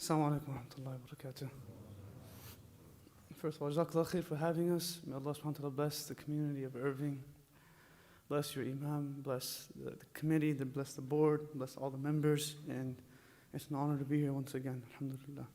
Assalamu alaikum wa rahmatullahi wa barakatuh. First of all, Jazakallah khair for having us. May Allah subhanahu wa ta'ala bless the community of Irving, bless your imam, bless the committee, bless the board, bless all the members, and it's an honor to be here once again. Alhamdulillah.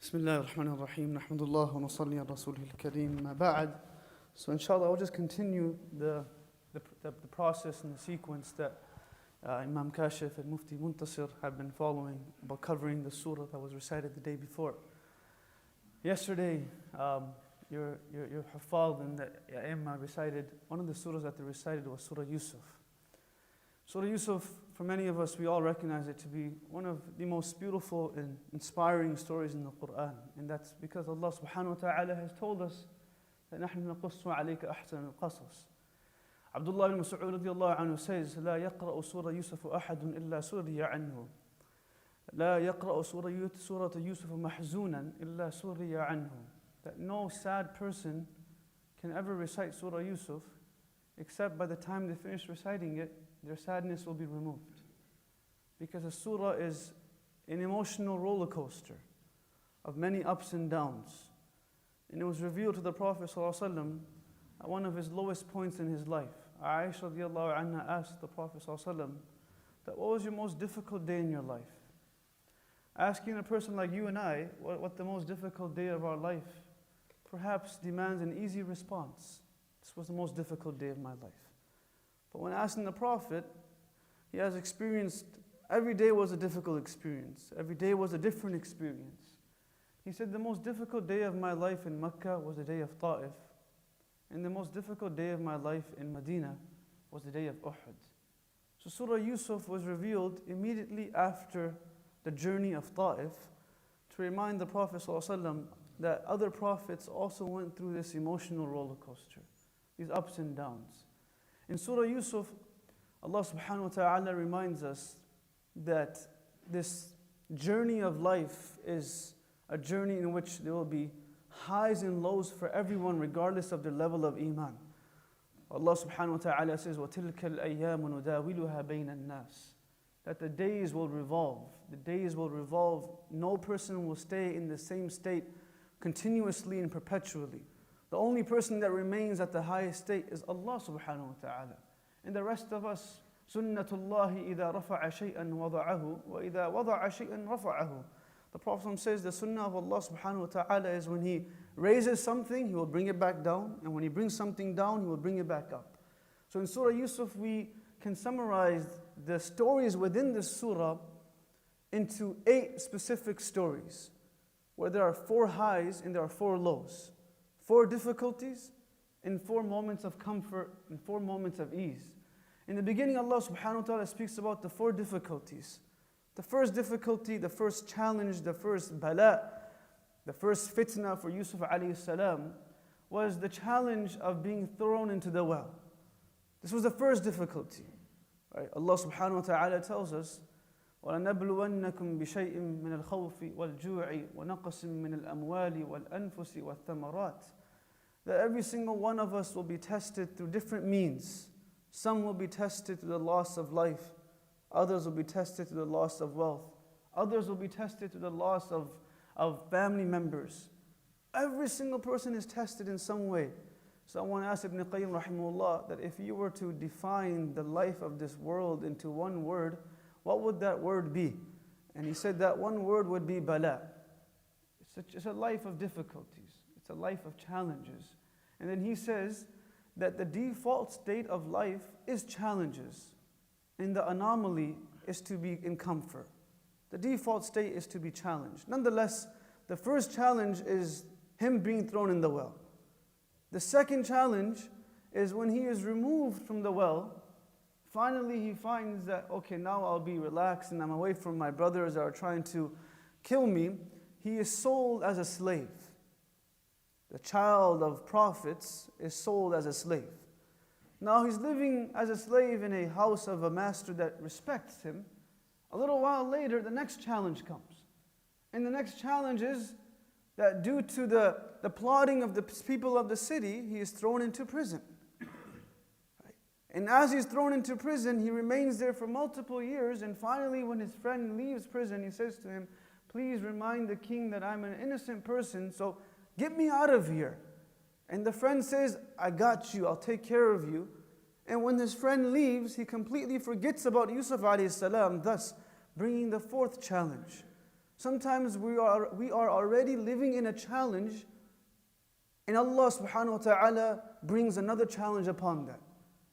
Bismillah ar-Rahman ar-Rahim. Nahmadullah wa nusalli ala rasulih al-kareem. Ma ba'd. So inshallah, I'll just continue the process and the sequence that Imam Kashif and Mufti Muntasir have been following about covering the surah that was recited the day before. Yesterday, your Hafal and the Aimma recited, one of the surahs that they recited was Surah Yusuf. Surah Yusuf, for many of us, we all recognize it to be one of the most beautiful and inspiring stories in the Quran. And that's because Allah subhanahu wa ta'ala has told us that نَحْنُ نَقُصُّ عَلَيْكَ أَحْسَنَ الْقَصَصِ. Abdullah ibn Mas'ud radiallahu anhu says, لا يقرأ سورة يوسف أحد إلا سري عنه. لا يقرأ سورة يوسف محزونا إلا سري عنه. That no sad person can ever recite Surah Yusuf except by the time they finish reciting it, their sadness will be removed. Because the surah is an emotional roller coaster of many ups and downs. And it was revealed to the Prophet ﷺ at one of his lowest points in his life. Aisha radiallahu anha asked the Prophet ﷺ that what was your most difficult day in your life? Asking a person like you and I what the most difficult day of our life perhaps demands an easy response. This was the most difficult day of my life. But when asking the Prophet, he has experienced, every day was a difficult experience. Every day was a different experience. He said the most difficult day of my life in Mecca was the day of Ta'if. And the most difficult day of my life in Medina was the day of Uhud. So Surah Yusuf was revealed immediately after the journey of Ta'if to remind the Prophet ﷺ that other prophets also went through this emotional roller coaster, these ups and downs. In Surah Yusuf, Allah subhanahu wa ta'ala reminds us that this journey of life is a journey in which there will be highs and lows for everyone regardless of their level of iman. Allah subhanahu wa ta'ala says, وَتِلْكَ الْأَيَّامُ نُدَاوِلُهَا بَيْنَ النَّاسِ. That the days will revolve. The days will revolve. No person will stay in the same state continuously and perpetually. The only person that remains at the highest state is Allah subhanahu wa ta'ala. And the rest of us, سُنَّةُ اللَّهِ إِذَا رَفَعَ شَيْئًا وَضَعَهُ وَإِذَا وَضَعَ شَيْئًا رَفَعَهُ. The Prophet says the sunnah of Allah subhanahu wa ta'ala is when He raises something, He will bring it back down. And when He brings something down, He will bring it back up. So in Surah Yusuf, we can summarize the stories within this surah into 8 specific stories, where there are 4 highs and there are 4 lows, 4 difficulties and 4 moments of comfort and 4 moments of ease. In the beginning, Allah subhanahu wa ta'ala speaks about the 4 difficulties. The first difficulty, the first challenge, the first bala, the first fitna for Yusuf alayhi salam was the challenge of being thrown into the well. This was the first difficulty. Right? Allah subhanahu wa ta'ala tells us, وَلَنَبْلُوَنَّكُمْ بِشَيْءٍ مِّنَ الْخَوْفِ وَالْجُوعِ وَنَقْصٍ مِّنَ الْأَمْوَالِ وَالْأَنفُسِ وَالثَّمَرَاتِ. That every single one of us will be tested through different means. Some will be tested through the loss of life. Others will be tested to the loss of wealth. Others will be tested to the loss of family members. Every single person is tested in some way. Someone asked Ibn Qayyim rahimahullah that if you were to define the life of this world into one word, what would that word be? And he said that one word would be bala. It's a life of difficulties. It's a life of challenges. And then he says that the default state of life is challenges. And the anomaly is to be in comfort. The default state is to be challenged. Nonetheless, the first challenge is him being thrown in the well. The second challenge is when he is removed from the well, finally he finds that, okay, now I'll be relaxed and I'm away from my brothers that are trying to kill me. He is sold as a slave. The child of prophets is sold as a slave. Now he's living as a slave in a house of a master that respects him. A little while later, the next challenge comes. And the next challenge is that due to the plotting of the people of the city, he is thrown into prison. Right? And as he's thrown into prison, he remains there for multiple years. And finally, when his friend leaves prison, he says to him, please remind the king that I'm an innocent person, so get me out of here. And the friend says, I got you, I'll take care of you. And when his friend leaves, he completely forgets about Yusuf alayhi salam, thus bringing the fourth challenge. Sometimes we are already living in a challenge, and Allah subhanahu wa ta'ala brings another challenge upon that.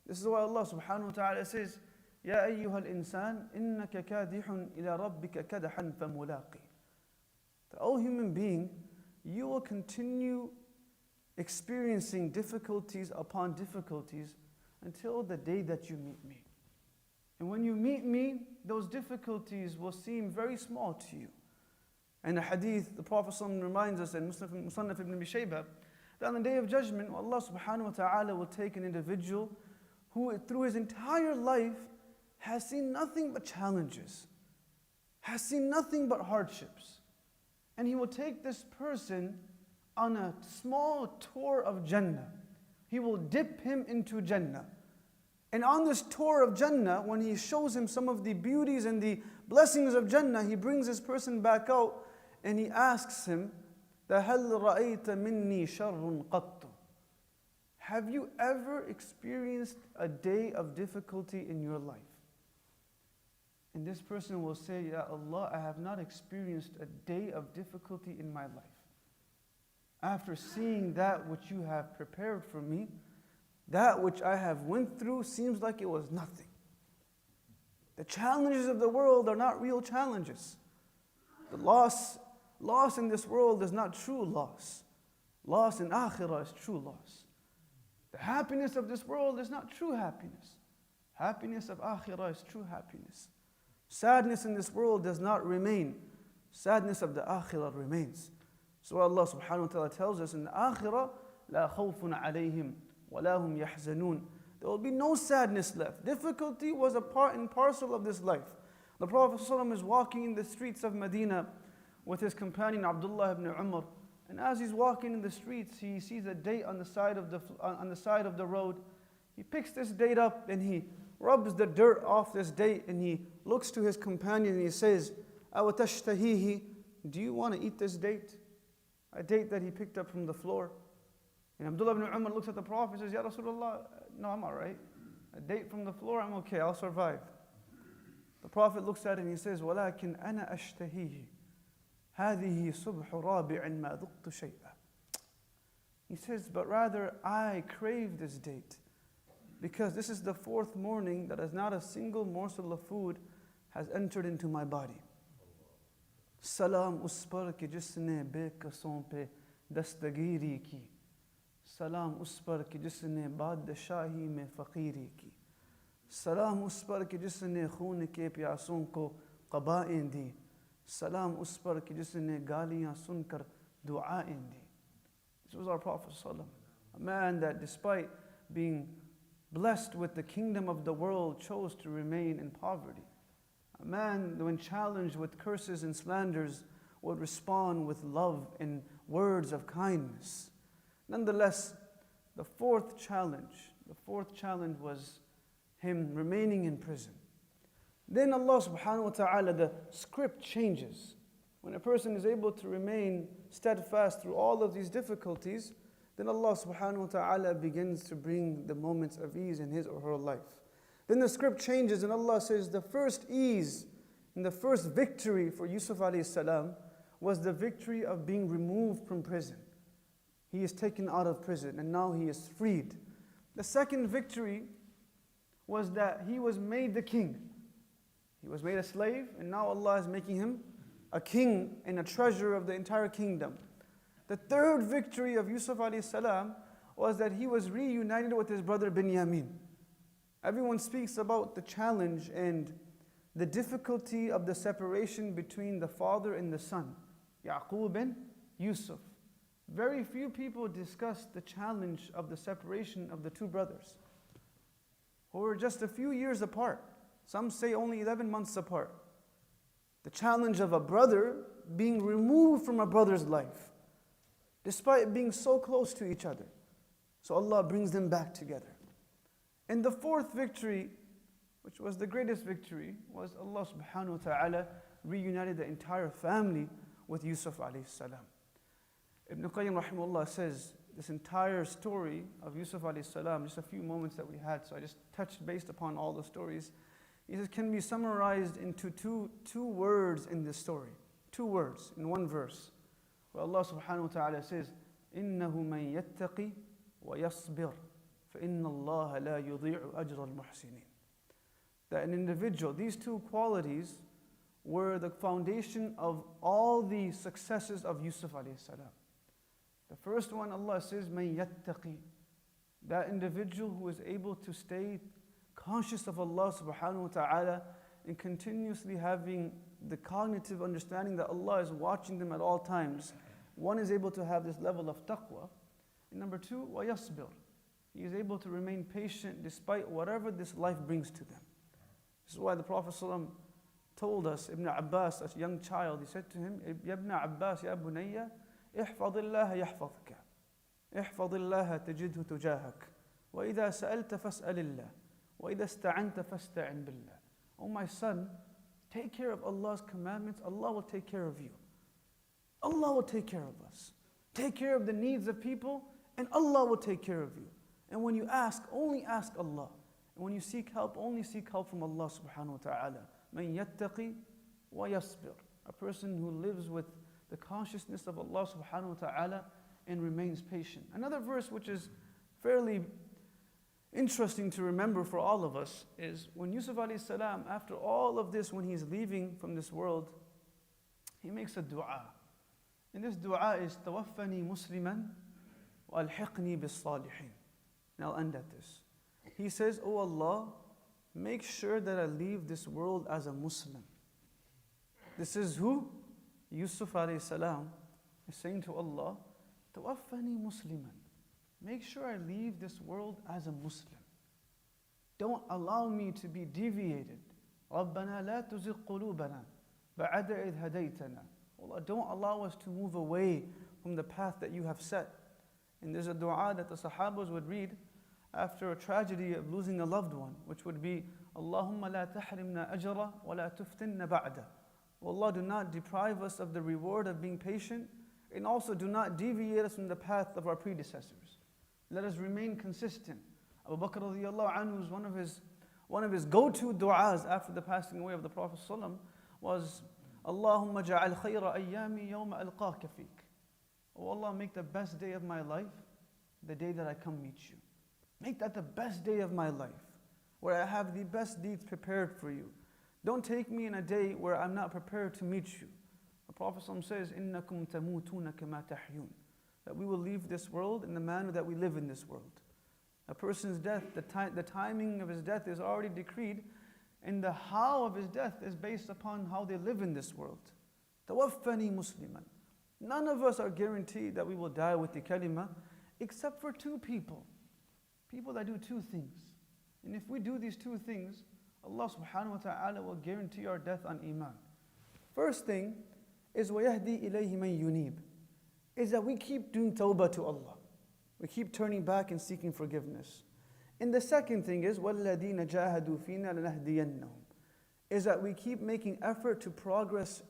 This is why Allah subhanahu wa ta'ala says, يَا أَيُّهَا الْإِنسَانِ إِنَّكَ كَادِحٌ إِلَى رَبِّكَ كَدَحًا فَمُلَاقِي. O human being, you will continue experiencing difficulties upon difficulties until the day that you meet me. And when you meet me, those difficulties will seem very small to you. And the hadith, the Prophet ﷺ reminds us in Musannaf ibn Abi Shaybah, that on the day of judgment, Allah subhanahu wa ta'ala will take an individual who through his entire life has seen nothing but challenges, has seen nothing but hardships. And he will take this person on a small tour of Jannah. He will dip him into Jannah. And on this tour of Jannah, when he shows him some of the beauties and the blessings of Jannah, he brings this person back out and he asks him, هَلْ رَأَيْتَ مِنِّي شَرٌ قَطُّ. Have you ever experienced a day of difficulty in your life? And this person will say, Ya Allah, I have not experienced a day of difficulty in my life. After seeing that which you have prepared for me, that which I have went through seems like it was nothing. The challenges of the world are not real challenges. The loss in this world is not true loss. Loss in akhirah is true loss. The happiness of this world is not true happiness. Happiness of akhirah is true happiness. Sadness in this world does not remain. Sadness of the akhirah remains. So Allah subhanahu wa ta'ala tells us in the akhirah, لا خوف عليهم ولا هم يحزنون. There will be no sadness left. Difficulty was a part and parcel of this life. The Prophet ﷺ is walking in the streets of Medina with his companion Abdullah ibn Umar. And as he's walking in the streets, he sees a date on the side of the road. He picks this date up and he rubs the dirt off this date and he looks to his companion and he says, أَوَتَشْتَهِيهِ. Do you want to eat this date? A date that he picked up from the floor. And Abdullah ibn Umar looks at the Prophet and says, Ya Rasulullah, no, I'm all right. A date from the floor, I'm okay, I'll survive. The Prophet looks at it and he says, وَلَكِنْ أَنَا أَشْتَهِيهِ هَذِهِ صُبْحُ رَابِعٍ مَا ذُقْتُ شَيْئًا. He says, but rather I crave this date because this is the fourth morning that as not a single morsel of food has entered into my body. Salam us par ke jisne bekason pe dastagiri ki. Salam us par ke jisne badshahi mein faqiri ki. Salam us par ke jisne khoon ke pyason ko qabaen di. Salam us par ke jisne galiyan sunkar duaen di. This was our Prophet ﷺ, a man that despite being blessed with the kingdom of the world chose to remain in poverty. A man, when challenged with curses and slanders, would respond with love and words of kindness. Nonetheless, the fourth challenge was him remaining in prison. Then Allah subhanahu wa ta'ala, the script changes. When a person is able to remain steadfast through all of these difficulties, then Allah subhanahu wa ta'ala begins to bring the moments of ease in his or her life. Then the script changes and Allah says the first ease and the first victory for Yusuf alayhi salam was the victory of being removed from prison. He is taken out of prison and now he is freed. The second victory was that he was made the king. He was made a slave and now Allah is making him a king and a treasurer of the entire kingdom. The third victory of Yusuf alayhi salam was that he was reunited with his brother Binyamin. Everyone speaks about the challenge and the difficulty of the separation between the father and the son, Yaqub and Yusuf. Very few people discuss the challenge of the separation of the two brothers, who were just a few years apart. Some say only 11 months apart. The challenge of a brother being removed from a brother's life, despite being so close to each other. So Allah brings them back together. And the fourth victory, which was the greatest victory, was Allah subhanahu wa ta'ala reunited the entire family with Yusuf alayhi salam. Ibn Qayyim rahimahullah says, this entire story of Yusuf alayhi salam, just a few moments that we had, so I just touched based upon all the stories. He says, can be summarized into two words in this story. 2 words in one verse. Where Allah subhanahu wa ta'ala says, إِنَّهُ مَن يَتَّقِ وَيَصْبِرْ فَإِنَّ اللَّهَ لَا يُضِيعُ أَجْرَ الْمُحْسِنِينَ. That an individual, these 2 qualities were the foundation of all the successes of Yusuf alayhi salam. The first one, Allah says, مَن يَتَّقِ. That individual who is able to stay conscious of Allah subhanahu wa ta'ala and continuously having the cognitive understanding that Allah is watching them at all times. One is able to have this level of taqwa. And number 2, وَيَصْبِرْ. He is able to remain patient despite whatever this life brings to them. This is why the Prophet ﷺ told us, Ibn Abbas, as a young child, he said to him, Ya Ibn Abbas, Ya Bunayya, احفظ الله يحفظك احفظ الله تجده تجاهك وإذا سألت فاسأل الله وإذا استعنت فاستعن بالله. Oh my son, take care of Allah's commandments, Allah will take care of you. Allah will take care of us. Take care of the needs of people, and Allah will take care of you. And when you ask, only ask Allah. And when you seek help, only seek help from Allah subhanahu wa ta'ala. مَن يَتَّقِ وَيَصْبِرْ. A person who lives with the consciousness of Allah subhanahu wa ta'ala and remains patient. Another verse which is fairly interesting to remember for all of us is when Yusuf alayhi salam, after all of this, when he's leaving from this world, he makes a dua. And this dua is tawaffani musliman wa alhiqni bis salihin. And I'll end at this. He says, Oh Allah, make sure that I leave this world as a Muslim. This is who? Yusuf alayhi salam is saying to Allah, tawaffani musliman. Make sure I leave this world as a Muslim. Don't allow me to be deviated. رَبَّنَا لَا تُزِغْ قُلُوبَنَا بَعَدَ إِذْ هَدَيْتَنَا. Allah, don't allow us to move away from the path that you have set. And there's a dua that the Sahabas would read after a tragedy of losing a loved one, which would be, Allahumma la tahrimna ajra wa la tuftinna ba'da. Allah, do not deprive us of the reward of being patient, and also do not deviate us from the path of our predecessors. Let us remain consistent. Abu Bakr radiallahu anhu, one of his go-to du'as after the passing away of the Prophet ﷺ was, Allahumma ja'al khayra ayyami yawma alqaka feek. Oh Allah, make the best day of my life the day that I come meet you. Make that the best day of my life, where I have the best deeds prepared for you. Don't take me in a day where I'm not prepared to meet you. The Prophet ﷺ says, إِنَّكُمْ تَمُوتُونَ كَمَا تَحْيُونَ. That we will leave this world in the manner that we live in this world. A person's death, the timing of his death is already decreed, and the how of his death is based upon how they live in this world. Tawaffani musliman. None of us are guaranteed that we will die with the kalima, except for 2 people. People that do 2 things. And if we do these 2 things, Allah subhanahu wa ta'ala will guarantee our death on iman. First thing is وَيَهْدِي إِلَيْهِ مَن يُنِيبُ, is that we keep doing tawbah to Allah. We keep turning back and seeking forgiveness. And the second thing is وَالَّذِينَ جَاهَدُوا فِينَا لَنَهْدِيَنَّهُم, is that we keep making effort to progress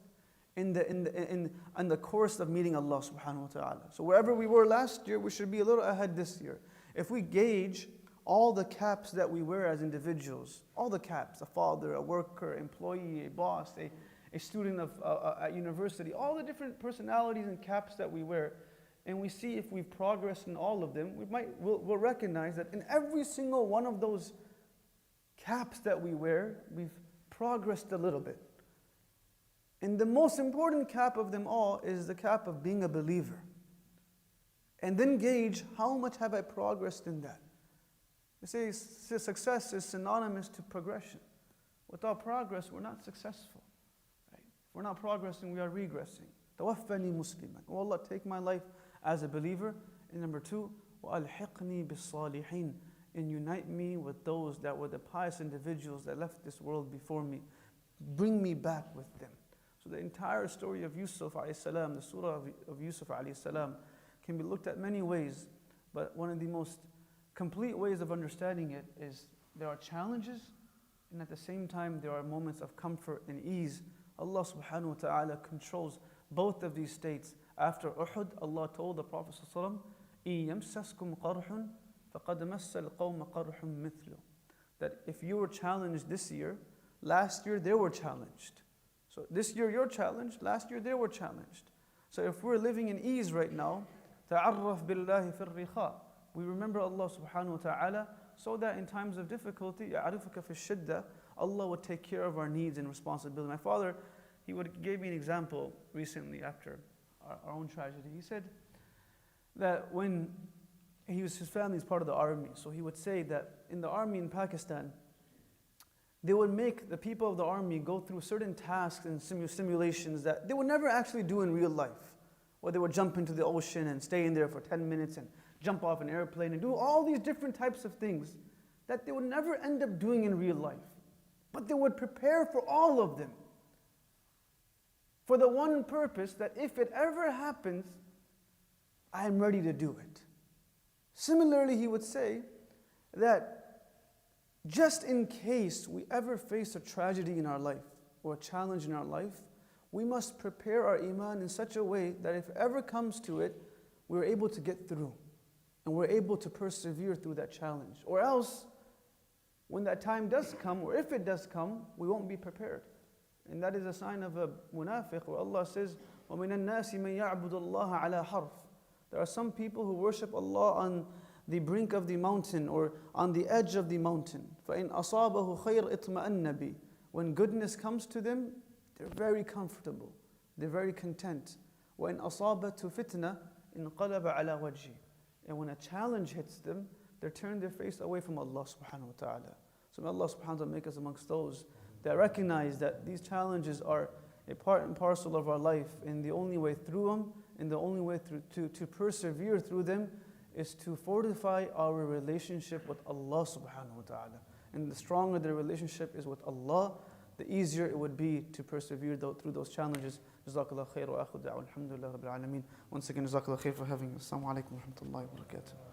in the course of meeting Allah subhanahu wa ta'ala. So wherever we were last year, we should be a little ahead this year. If we gauge all the caps that we wear as individuals, all the caps, a father, a worker, employee, a boss, a student at university, all the different personalities and caps that we wear, and we see if we've progressed in all of them, we'll recognize that in every single one of those caps that we wear, we've progressed a little bit. And the most important cap of them all is the cap of being a believer. And then gauge how much have I progressed in that. They say success is synonymous to progression. Without progress, we're not successful. Right? If we're not progressing, we are regressing. Tawaffani musliman. Oh Allah, take my life as a believer. And number 2, وَأَلْحِقْنِي بِالصَّالِحِينَ, and unite me with those that were the pious individuals that left this world before me. Bring me back with them. So the entire story of Yusuf alayhi salam, the surah of Yusuf alayhi salam, can be looked at many ways, but one of the most complete ways of understanding it is there are challenges, and at the same time there are moments of comfort and ease. Allah subhanahu wa ta'ala controls both of these states. After Uhud, Allah told the Prophet ﷺ, إِن يَمْسَسْكُمْ قَرْحٌ فَقَدْ مَسَّ الْقَوْمَ قَرْحٌ مِثْلُ. That if you were challenged this year, last year they were challenged. So this year you're challenged, last year they were challenged. So if we're living in ease right now, تَعَرَّفْ بِاللَّهِ فِي الرِّخَاءِ, we remember Allah subhanahu wa ta'ala, so that in times of difficulty, يَعْرِفُكَ فِي الشِّدَّةِ, Allah would take care of our needs and responsibility. My father, gave me an example recently after our own tragedy. He said that when his family is part of the army, so he would say that in the army in Pakistan, they would make the people of the army go through certain tasks and simulations that they would never actually do in real life. Or they would jump into the ocean and stay in there for 10 minutes and jump off an airplane and do all these different types of things that they would never end up doing in real life. But they would prepare for all of them, for the one purpose that if it ever happens, I am ready to do it. Similarly, he would say that just in case we ever face a tragedy in our life or a challenge in our life, we must prepare our iman in such a way that if it ever comes to it, we're able to get through and we're able to persevere through that challenge. Or else, when that time does come, or if it does come, we won't be prepared. And that is a sign of a munafiq, where Allah says, وَمِنَ النَّاسِ مَنْ يَعْبُدُ اللَّهَ عَلَى حَرْفٍ. There are some people who worship Allah on the brink of the mountain or on the edge of the mountain. فَإِنْ أَصَابَهُ خَيْرٌ اطْمَأَنَّ بِهِ. When goodness comes to them, they're very comfortable, they're very content. وَإِنْ أَصَابَتْهُ فِتْنَةٌ انْقَلَبَ عَلَى وَجْهِهِ. And when a challenge hits them, they turn their face away from Allah subhanahu wa ta'ala. So may Allah subhanahu wa ta'ala make us amongst those that recognize that these challenges are a part and parcel of our life, and the only way through them, and the only way to persevere through them is to fortify our relationship with Allah subhanahu wa ta'ala. And the stronger the relationship is with Allah, the easier it would be to persevere through those challenges. Jazakallah khair wa akhu da'wa alhamdulillah rabbil alameen. Once again, Jazakallah khair for having us. Assalamu alaikum wa rahmatullahi wa barakatuh.